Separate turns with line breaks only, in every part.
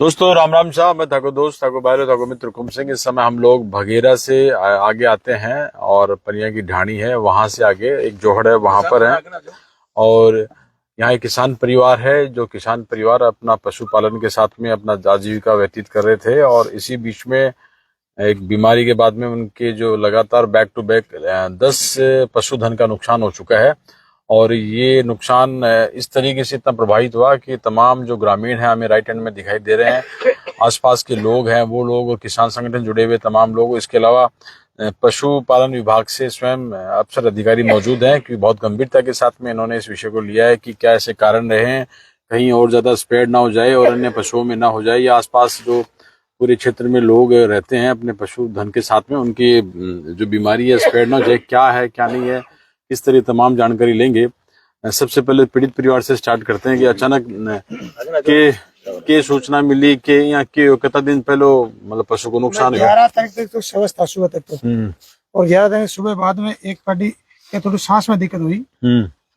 दोस्तों राम राम साहब, मैं थाको दोस्त थाको भाई थाको मित्र कुम सिंह। इस समय हम लोग भगेरा से आगे आते हैं और परियां की ढाणी है, वहां से आगे एक जोहड़ है, वहां पर है। और यहाँ एक किसान परिवार है, जो किसान परिवार अपना पशुपालन के साथ में अपना आजीविका व्यतीत कर रहे थे। और इसी बीच में एक बीमारी के बाद में उनके जो लगातार बैक टू बैक 10 पशुधन का नुकसान हो चुका है। और ये नुकसान इस तरीके से इतना प्रभावित हुआ कि तमाम जो ग्रामीण हैं, हमें राइट हैंड में दिखाई दे रहे हैं, आसपास के लोग हैं, वो लोग और किसान संगठन जुड़े हुए तमाम लोग, इसके अलावा पशुपालन विभाग से स्वयं अफसर अधिकारी मौजूद हैं, कि बहुत गंभीरता के साथ में इन्होंने इस विषय को लिया है कि क्या ऐसे कारण रहे हैं, कहीं और ज्यादा स्प्रेड ना हो जाए और अन्य पशुओं में ना हो जाए, या आसपास जो पूरे क्षेत्र में लोग रहते हैं अपने पशुधन के साथ में, उनकी जो बीमारी है स्प्रेड ना हो जाए, क्या है क्या नहीं है, इस तरह तमाम जानकारी लेंगे। सबसे पहले पीड़ित परिवार से स्टार्ट करते हैं कि अचानक के सूचना मिली कि यहाँ के कितना दिन पहले मतलब पशु को नुकसान हुआ।
11 तारीख तक तो स्वस्थ था सुबह तक तो, और 11 तारीख सुबह बाद में एक पार्टी के थोड़ी सांस में दिक्कत हुई,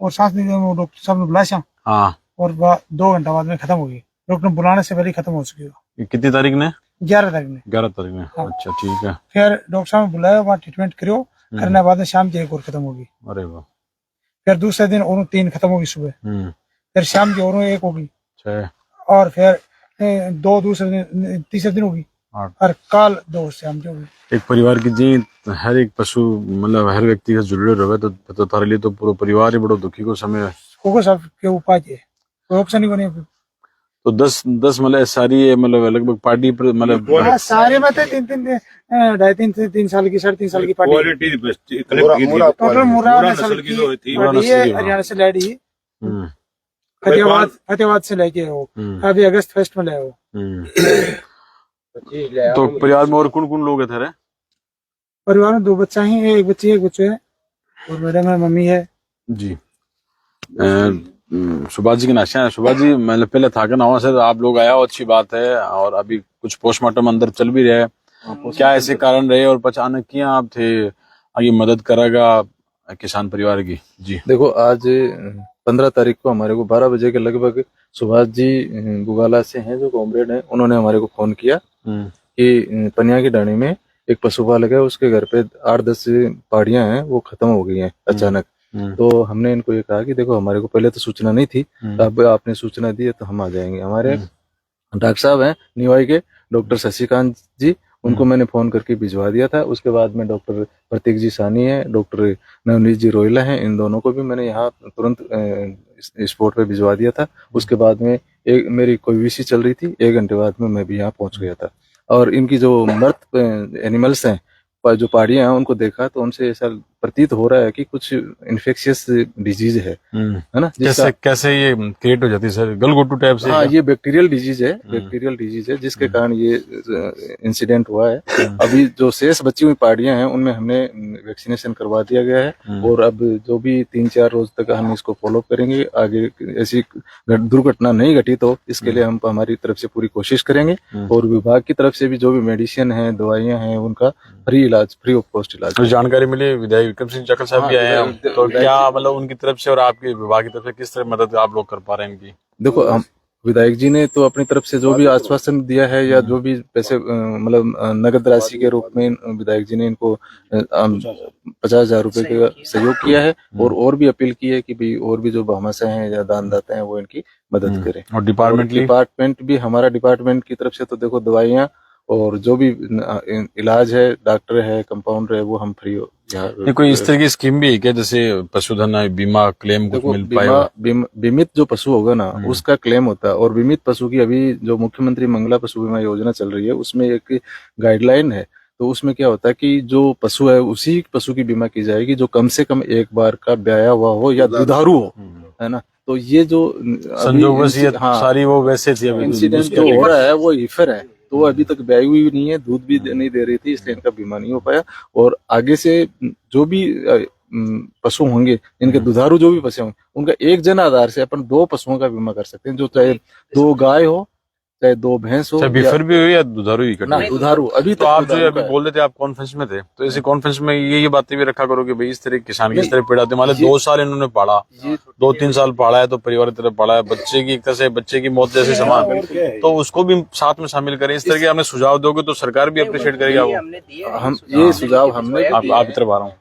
और सांस वो डॉक्टर साहब ने बुलाया। हाँ, और 2 घंटा बाद में खत्म हो गई। डॉक्टर बुलाने से पहले खत्म हो चुकी है।
कितनी तारीख ने?
11 तारीख में।
11 तारीख में।
हाँ।
अच्छा ठीक है।
फिर डॉक्टर साहब ने बुलाया, वहाँ ट्रीटमेंट करो, करने बाद में शाम की एक और खत्म होगी।
अरे वाह।
फिर दूसरे दिन और 3 खत्म होगी सुबह, फिर शाम की और 1 होगी, और फिर 2 दूसरे दिन, तीसरे दिन होगी, और कल 2 शाम की होगी।
एक परिवार की जी हर एक पशु मतलब हर व्यक्ति का जुड़े रहे तो तारे लिए तो पूरा परिवार ही बड़ो दुखी को समय
को सब के उपाय है, कोई ऑप्शन ही नहीं।
तो 10 मतलब सारी मतलब लगभग पार्टी पर मतलब
सारे में 3 साल की 3.5 साल की पार्टी, टोटल मुर्रा नस्ल की हरियाणा से लड़ी, फतेहाबाद से लेके हो, अभी अगस्त फर्स्ट में ले हो।
तो परिवार में और कौन कौन लोग थे?
परिवार में 2 बच्चा ही, एक बच्ची एक बच्चो है, और मैडम है, मम्मी है
जी। सुभाष जी के नाश्ता है। सुभाष जी मतलब पहले था कि ना सर आप लोग आया हो, अच्छी बात है, और अभी कुछ पोस्टमार्टम अंदर चल भी रहा है, क्या ऐसे कारण रहे और अचानक किया आप थे आगे मदद करेगा किसान परिवार की? जी
देखो, आज 15 तारीख को हमारे को 12 बजे के लगभग सुभाष जी बुगाला से हैं, जो कॉमरेड हैं, उन्होंने हमारे को फोन किया कि पनिया की ढाणी में एक पशुपालक है, उसके घर पे 8-10 पाड़ियां हैं, वो खत्म हो गई हैं अचानक। तो हमने इनको ये कहा कि देखो, हमारे को पहले तो सूचना नहीं थी, अब आपने सूचना दी है तो हम आ जाएंगे। हमारे डॉक्टर साहब हैं निवाई के, डॉक्टर शशिकांत जी, उनको मैंने फोन करके भिजवा दिया था। उसके बाद में डॉक्टर प्रतीक जी सानी है, डॉक्टर नवनीत जी रोयला हैं, इन दोनों को भी मैंने यहाँ तुरंत स्पॉट पे भिजवा दिया था। उसके बाद में मेरी कोई विसी चल रही थी, 1 घंटे बाद में मैं भी यहाँ पहुंच गया था। और इनकी जो मृत एनिमल्स हैं, जो पहाड़ियां हैं, उनको देखा तो उनसे ऐसा प्रतीत हो रहा है कि कुछ इन्फेक्शियस डिजीज है ना।
कैसे ये क्रिएट हो जाती है सर? गलघोटू टाइप से?
हाँ, ये बैक्टीरियल डिजीज है, बैक्टीरियल डिजीज है, जिसके कारण ये इंसिडेंट हुआ है। अभी जो शेष बची हुई पहाड़ियां हैं, उनमें हमने वैक्सीनेशन करवा दिया गया है, और अब जो भी 3-4 रोज तक हम इसको फॉलो करेंगे। आगे ऐसी दुर्घटना नहीं घटी तो इसके लिए हम हमारी तरफ से पूरी कोशिश करेंगे, और विभाग की तरफ से भी जो भी मेडिसिन है, दवाइयां हैं, उनका फ्री इलाज, फ्री ऑफ कॉस्ट इलाज।
तो जानकारी मिली विधायक विक्रम सिंह जाखड़ साहब भी आए हैं, तो क्या मतलब उनकी तरफ से और आपके विभाग की तरफ से किस तरह मदद आप लोग कर पा रहे हैं इनकी?
देखो, हम विधायक जी ने तो अपनी तरफ से जो भी आश्वासन दिया है, या जो भी पैसे मतलब नगद राशि के रूप में विधायक जी ने इनको 50,000 रुपए का सहयोग किया है, और भी अपील की है कि भाई और भी जो भामाशाह हैं या दानदाता हैं, वो इनकी मदद करें। और डिपार्टमेंट भी, हमारा डिपार्टमेंट की तरफ से तो देखो, दवाइयाँ और जो भी इलाज है, डॉक्टर है, कंपाउंडर है, वो हम फ्री हो।
कोई इस तरह की स्कीम भी है क्या, जैसे पशुधन बीमा क्लेम कुछ मिल पाएगा?
बीमित जो पशु होगा ना, उसका क्लेम होता है। और बीमित पशु की अभी जो मुख्यमंत्री मंगला पशु बीमा योजना चल रही है, उसमें एक गाइडलाइन है। तो उसमें क्या होता है कि जो पशु है, उसी पशु की बीमा की जाएगी जो कम से कम एक बार का ब्याया हुआ हो या दुधारू हो, है ना। तो ये जो
सारी वो वैसे थी, अभी
इंसिडेंट जो हो रहा है वो ईफर है, तो अभी तक ब्याई हुई नहीं है, दूध भी नहीं दे रही थी, इसलिए इनका बीमा नहीं हो पाया। और आगे से जो भी पशु होंगे, इनके दुधारू जो भी पशु होंगे, उनका एक जन आधार से अपन 2 पशुओं का बीमा कर सकते हैं, जो चाहे 2 गाय हो, चाहे 2 भैंस हो,
बिफर भी हुई या दुधारू ही
ना दुधारू। अभी
तो आप जो अभी बोल रहे थे, आप कॉन्फ्रेंस में थे, तो इसी कॉन्फ्रेंस में ये बातें भी रखा करो कि भाई इस तरह किसान की इस तरह पीड़ा थी, मान लो 2 साल इन्होंने पाला, 2-3 साल पाला है तो परिवार की तरह पाला है, बच्चे की एक तरह से बच्चे की मौत जैसे समान, तो उसको भी साथ में शामिल करें। इस तरह के हमें सुझाव दोगे तो सरकार भी अप्रिशिएट करेगा। वो
हम ये सुझाव हमने
आप इधर आ रहा हूँ,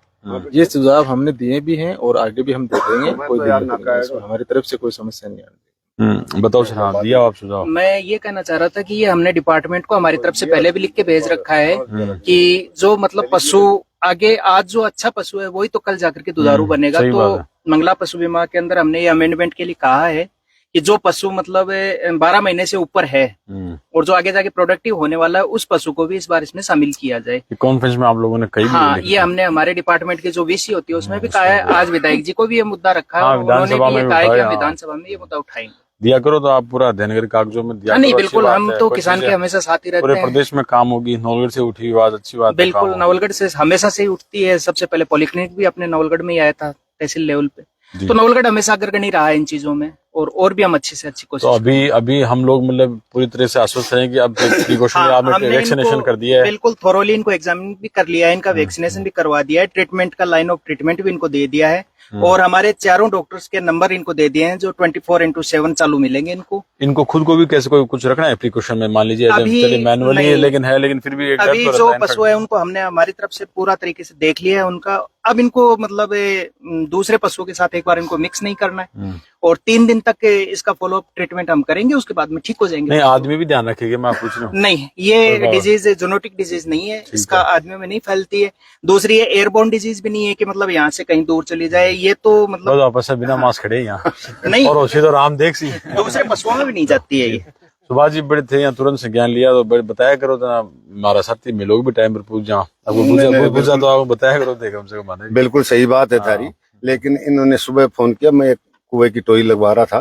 ये सुझाव हमने दिए भी हैं और आगे भी हम दे देंगे, कोई दिक्कत नहीं है इसमें, हमारी तरफ से कोई समस्या नहीं आएगी।
बताओ सर। हाँ, दिया आप सुझाव।
मैं ये कहना चाह रहा था कि ये हमने डिपार्टमेंट को हमारी तरफ से पहले भी लिख के भेज रखा है कि जो मतलब पशु आगे आज जो अच्छा पशु है वही तो कल जाकर के दुधारू बनेगा। तो मंगला पशु बीमा के अंदर हमने ये अमेंडमेंट के लिए कहा है कि जो पशु मतलब 12 महीने से ऊपर है और जो आगे जाके प्रोडक्टिव होने वाला है उस पशु को भी इस बार इसमें शामिल किया जाए।
कॉन्फ्रेंस में आप लोगों ने कई
हाँ, ये हमने हमारे डिपार्टमेंट के जो वीसी होती है उसमें भी कहा है। आज विधायक जी को भी ये मुद्दा रखा है, उन्होंने भी ये कहा है कि हम विधानसभा में ये मुद्दा उठाएंगे।
दिया करो तो आप पूरा अध्ययन करके कागजों में दिया।
नहीं, बिल्कुल, हम तो किसान के हमेशा साथ ही रहते हैं।
पूरे प्रदेश में काम होगी। नवलगढ़ से उठी आवाज अच्छी बात।
बिल्कुल, नवलगढ़ से हमेशा से ही उठती है। सबसे पहले पॉलिक्लिनिक भी अपने नवलगढ़ में ही आया था तहसील लेवल पे, तो नवलगढ़ हमेशा अग्रगणी रहा है इन चीजों में और भी हम अच्छी से अच्छी कोशिश।
तो अभी हम लोग मतलब पूरी तरह से आश्वस्त हैं कि अब आपने वैक्सीनेशन कर दिया है।
बिल्कुल, थोरोली इनको एग्जामिन भी कर लिया है, इनका वैक्सीनेशन भी करवा दिया है, ट्रीटमेंट का लाइन ऑफ ट्रीटमेंट भी इनको दे दिया है और हमारे चारों डॉक्टर्स के नंबर इनको दे दिए हैं जो 24/7 चालू मिलेंगे इनको
खुद को भी कैसे कोई कुछ रखना है प्रिकॉशन में, मान लीजिए मैनुअली है लेकिन फिर भी
अभी जो पशु है उनको हमने हमारी तरफ से पूरा तरीके से देख लिया है उनका। अब इनको मतलब दूसरे पशुओं के साथ एक बार इनको मिक्स नहीं करना है और 3 दिन तक इसका फॉलोअप ट्रीटमेंट हम करेंगे, उसके बाद में ठीक हो जाएंगे।
नहीं, आदमी भी ध्यान रखेगा, मैं पूछ रहा हूँ।
नहीं, ये डिजीज जेनेटिक डिजीज नहीं है, इसका आदमी में नहीं फैलती है। दूसरी ये एयरबोर्न डिजीज भी नहीं है कि मतलब यहाँ से कहीं दूर चली जाए। ये तो मतलब
आपस में बिना मास्क खड़े यहाँ
नहीं,
और तो राम देख सी
दूसरे पशुओं में भी नहीं जाती है ये।
सुभाष जी बड़े थे यहाँ, तुरंत से ज्ञान लिया तो बताया करो तो हमारा साथी मिलोग भी टाइम पर पूछ जाओ। आपको पूछा तो आपको बताया करो, कम से कम।
बिल्कुल सही बात है थारी, लेकिन इन्होंने सुबह फोन किया, मैं एक कुएं की टोई लगवा रहा था,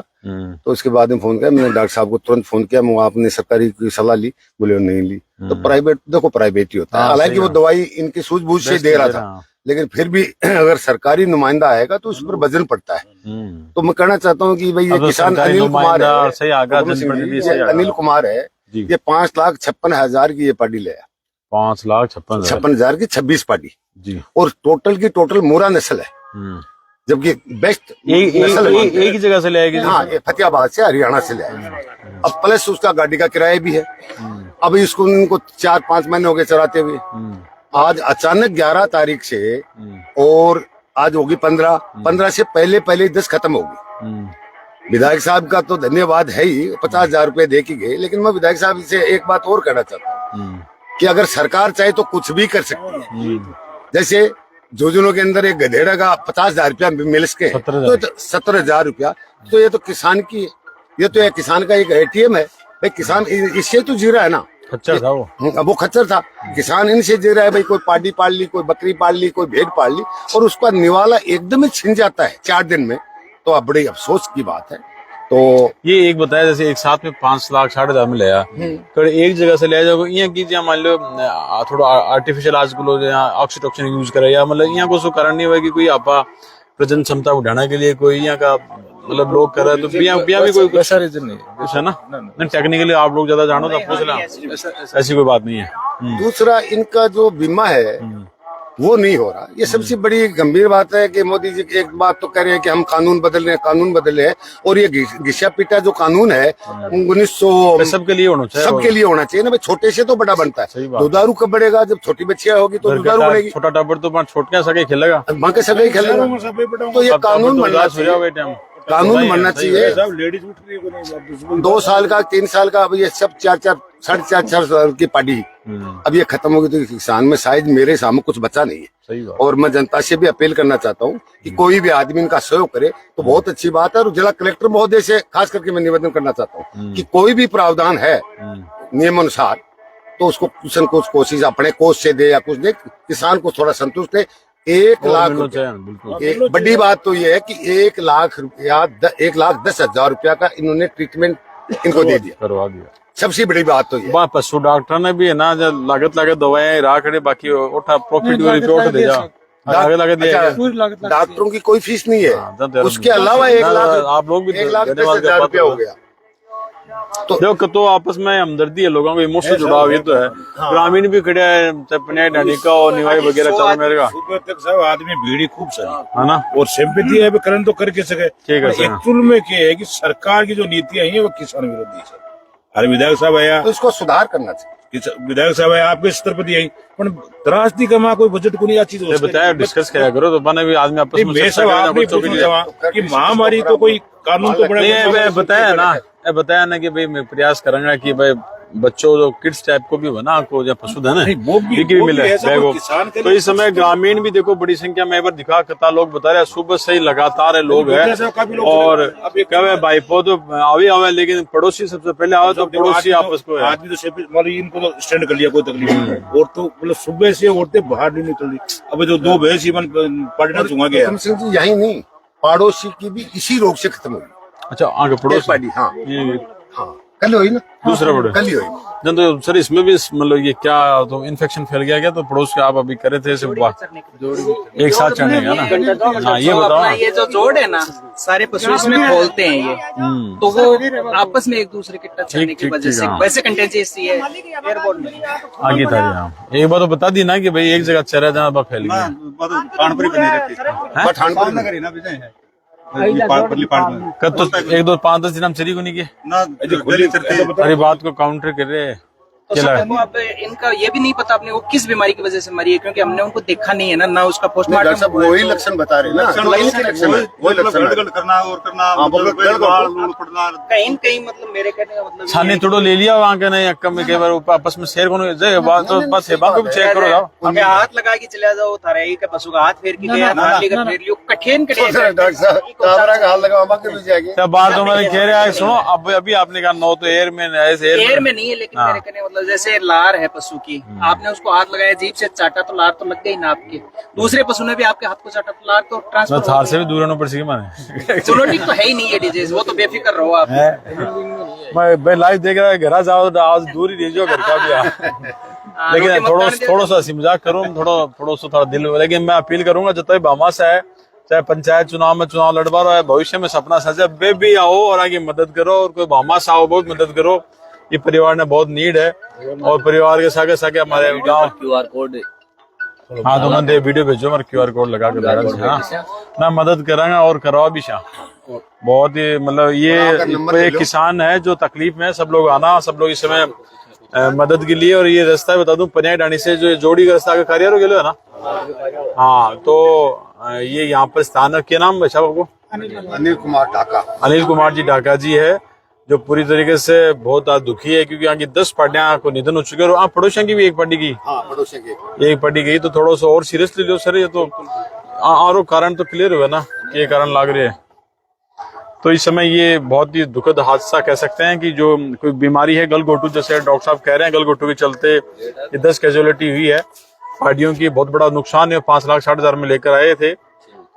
तो उसके बाद में फोन किया मैंने, डॉक्टर साहब को तुरंत फोन किया, मैं आपने सरकारी की सलाह ली? बोले नहीं ली। तो प्राइवेट देखो, प्राइवेट ही होता है। हालांकि वो दवाई इनकी सूझबूझ से दे रहा था, लेकिन फिर भी अगर सरकारी नुमाइंदा आएगा तो उस पर वजन पड़ता है। तो मैं कहना चाहता हूँ कि भाई ये किसान अनिल कुमार है, अनिल कुमार है, ये 5,56,000 की ये पार्टी ले आया। 5,56,000 की 26 पार्टी जी, और टोटल की टोटल मोरा नस्ल है, जबकि बेस्ट नस्ल एक ही जगह से ले आएगी। हाँ, फतेहाबाद से, हरियाणा से ले आएगी। अब प्लस उसका गाड़ी का किराया भी है। अभी इसको इनको 4-5 महीने हो गए चराते हुए। आज अचानक 11 तारीख से और आज होगी 15 से पहले 10 खत्म होगी। विधायक साहब का तो धन्यवाद है ही, 50,000 रुपए दे के गए, लेकिन मैं विधायक साहब से एक बात और कहना चाहता हूँ कि अगर सरकार चाहे तो कुछ भी कर सकती है। जैसे जोजनों के अंदर एक गधेड़ा का 50,000 रुपया मिल सके, तो 17,000 रुपया, तो ये तो किसान की, ये तो किसान का एक ATM है भाई। किसान इससे तो जी रहा है ना, खच्चर था वो खच्चर था। किसान इनसे जी रहा है भाई, कोई पार्टी पाल ली, कोई बकरी पाल ली, कोई भेड़ पाल ली, और उसका निवाला एकदम ही छिन जाता है 4 दिन में, तो अब बड़ी अफसोस की बात है। तो ये एक बताया, जैसे एक साथ में 5 लाख 5,500 में लिया, तो एक जगह से ले जाओ, यहाँ कीजिए, मान लो थोड़ा आर्टिफिशियल आजकल ऑक्सीटोक्सिन यूज करे, या मतलब यहाँ को कारण नहीं हुआ कि कोई आपा प्रजनन क्षमता बढ़ाने के लिए कोई यहाँ का मतलब लोग कर रहे हैं, तो बिया भी कोई ऐसा रीजन नहीं कुछ है ना। नहीं, टेक्निकली आप लोग ज्यादा जानो तो पूछ लेना, ऐसी कोई बात नहीं है। दूसरा, इनका जो बीमा है वो नहीं हो रहा। ये सबसे बड़ी गंभीर बात है कि मोदी जी एक बात तो कह रहे हैं कि हम कानून बदल रहे हैं, और ये घिसा पिटा जो कानून है 1900 सबके लिए होना चाहिए ना भाई। छोटे से तो बड़ा बनता है। दुधारू कब बढ़ेगा? जब छोटी बच्चियां होगी तो दुधारू बढ़ेगी। छोटा टाबर तो छोटे सगे खेलेगा, वहाँ के सगे खेलेगा। तो ये कानून बनना चाहिए, कानून बनना चाहिए। 2 साल का, 3 साल का, अब ये सब 4-4, 4.5 साल की पार्टी अब ये खत्म होगी, तो किसान में शायद मेरे सामने कुछ बचा नहीं है। और मैं जनता से भी अपील करना चाहता हूँ कि कोई भी आदमी इनका सहयोग करे तो बहुत अच्छी बात है। और जिला कलेक्टर महोदय से खास करके मैं निवेदन करना चाहता हूँ कि कोई भी प्रावधान है नियमानुसार तो उसको कुछ न कुछ कोशिश अपने कोष से दे या कुछ दे, किसान को थोड़ा संतुष्ट है। 1 लाख, एक बड़ी बात तो ये है कि 1 लाख रुपया, 1,10,000 रुपया का इन्होंने ट्रीटमेंट इनको दे दिया, करवा दिया। सबसे बड़ी बात तो ये पशु डॉक्टर ने भी है ना, जब लागत दवाएं राख रहे, बाकी प्रॉफिट रिपोर्ट दे जा डॉक्टरों की कोई फीस नहीं है। उसके अलावा 1 लाख, आप लोग भी 1,10,000 रुपया हो गया।
देखो तो आपस में हमदर्दी है, लोगों को इमोशनल जुड़ाव ये तो है। ग्रामीण भी खड़े है, पनिया ढाणी का और निवाई वगैरह चल मेरे का
साहब आदमी भीड़ खूब सारी
है ना,
और सिंपैथी है करन तो करके सके।
ठीक है सर।
एक्चुअल में क्या है कि सरकार की जो नीतियां हैं वो किसान विरोधी है। अरे विधायक साहब आया
तो इसको सुधार करना चाहिए।
विधायक साहब आया आपके स्तर पर आई पर त्रासदी कमा कोई बजट को नहीं अच्छी
बताया, डिस्कस किया करो तो बने भी आदमी आपस में
कि महामारी तो कोई कानून तो बड़ा
बताया ना कि भाई मैं प्रयास करूंगा कि भाई बच्चों जो किड्स टाइप को भी बना को या पशुधन है
वो भी
मिले बैगो। तो इस समय ग्रामीण भी देखो बड़ी संख्या में दिखा कता लोग बता रहे हैं, सुबह से ही लगातार लोग है और क्या है भाई पो तो आवे लेकिन पड़ोसी सबसे पहले आवे तो पड़ोसी आपस को है।
आदमी तो इनको तो स्टैंड कर लिया, कोई तकलीफ नहीं। और तो मतलब सुबह से औरतें बाहर नहीं निकल रही। अब जो 2 भैंस पढ़ना चुना गया
यही नहीं, पड़ोसी की भी इसी रोग से खत्म हुई।
अच्छा आगे पड़ोसी,
हाँ कल हुई ना,
दूसरा बड़े
कल ही हुई।
जन तो सर इसमें भी मतलब ये क्या तो इन्फेक्शन फैल गया क्या, तो पड़ोस के आप अभी करे थे एक साथ चढ़ने का ना। हाँ ये बताओ,
ये जो जोड़ है ना सारे पशु इसमें खोलते हैं ये, तो वो आपस में एक दूसरे के टच करने की वजह से वैसे कंटेंजियस है एयरबोर्न में
आगे था। एक बात तो बता दी ना कि भाई एक जगह चेहरा जहाँ फैल गया कब तो 1-2-5-10 दिन हम चली को नहीं किए सारी बात को काउंटर कर रहे हैं।
तो अब इनका ये भी नहीं पता अपने वो किस बीमारी की वजह से मरी है, क्योंकि हमने उनको देखा नहीं है ना उसका पोस्टमार्टम।
वही लक्षण बता रहे ना, वही लक्षण
करना और करना
कहीं कहीं मतलब मेरे कहने का मतलब
छाने थोड़ा ले लिया वहाँ के नहीं अक्का में कई बार आपस में शेयर को बात तो बस सेवा को भी चेक करो जाओ,
हमें हाथ लगा के चला जाओ थारे का पशु का हाथ फेर के गया फेर लियो कठिन
डॉक्टर साहब का हाथ लगा के भी जाएगी।
बात तो मैंने कह रहा है सुनो, अब अभी आपने कहा 9 तो एयर में
एयर में नहीं है, लेकिन मेरे कहने मतलब जैसे लार है पशु की, आपने उसको हाथ लगाया जीभ से चाटा तो लार तो लग गई ना आपके, दूसरे पशु ने भी आपके हाथ को चाटा तो लार तो ट्रांसफर
थार से भी दूर होना पड़ सके मैंने।
जूनोटिक तो है ही नहीं है डिजीज, वो तो बेफिक्र रहो आप।
मैं लाइव देख रहा है, घर जाओ आज दूर ही रहो घर का भी लेकिन थोड़ा सा मजाक करूँ, थोड़ा दिल, लेकिन मैं अपील करूंगा जितना भामा से है, चाहे पंचायत चुनाव में चुनाव लड़वा रहा है, भविष्य में सपना सजा वे भी आओ और आगे मदद करो, और कोई भामा से आओ बहुत मदद करो, ये परिवार ने बहुत नीड है। और परिवार के सागे सागे हमारे गाँव
QR कोड
हाँ तो मैं वीडियो भेजो, मेरा QR कोड लगा के मैं मदद करांगा और करवा भी शाह। बहुत ही मतलब ये किसान है जो तकलीफ में, सब लोग आना, सब लोग इस समय मदद के लिए। और ये रास्ता बता दूं, पनिया ढाणी से जो जोड़ी का रास्ता कार्यारो गेलो है ना, हाँ तो ये यहाँ पर स्थान क्या नाम है आपको?
अनिल कुमार ढाका।
अनिल कुमार जी ढाका जी है, जो पूरी तरीके से बहुत दुखी है, क्योंकि यहाँ की 10 पार्टियां को निधन हो चुके हैं, और पड़ोसियों की भी एक पार्टी की एक पार्टी गई, तो थोड़ा सा और सीरियसली लो सर, ये तो और कारण तो क्लियर हुआ ना कि ये कारण लाग रहे हैं। तो इस समय ये बहुत ही दुखद हादसा कह सकते हैं कि जो कोई बीमारी है गलघोटू, जैसे डॉक्टर साहब कह रहे हैं गलघोटू के चलते ये 10 कैजुअलिटी हुई है, पार्टियों की बहुत बड़ा नुकसान है, 5,60,000 में लेकर आए थे।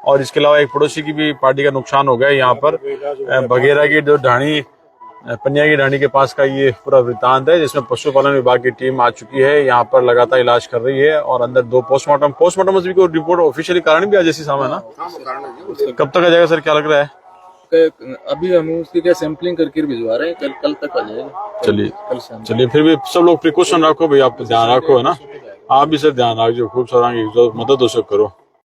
और इसके अलावा एक पड़ोसी की भी पार्टी का नुकसान हो गया। यहाँ पर बघेरा की जो ढाणी, पनिया की ढाणी के पास का ये पूरा वृत्तांत है, जिसमें पशुपालन विभाग की टीम आ चुकी है, यहाँ पर लगातार इलाज कर रही है, और अंदर 2 पोस्टमार्टम भी कोई रिपोर्ट ऑफिशियली कारण भी आज जैसी सामने ना, कब तक आ जाएगा सर, क्या लग रहा है?
अभी हम उसकी क्या सैंपलिंग करके भिजवा रहे हैं, कल तक आ जाएगा।
चलिए फिर भी सब लोग प्रिकॉशन रखो भाई, आप ध्यान रखो है ना, आप भी सर ध्यान रखो, खूब सारा मदद हो सक करो।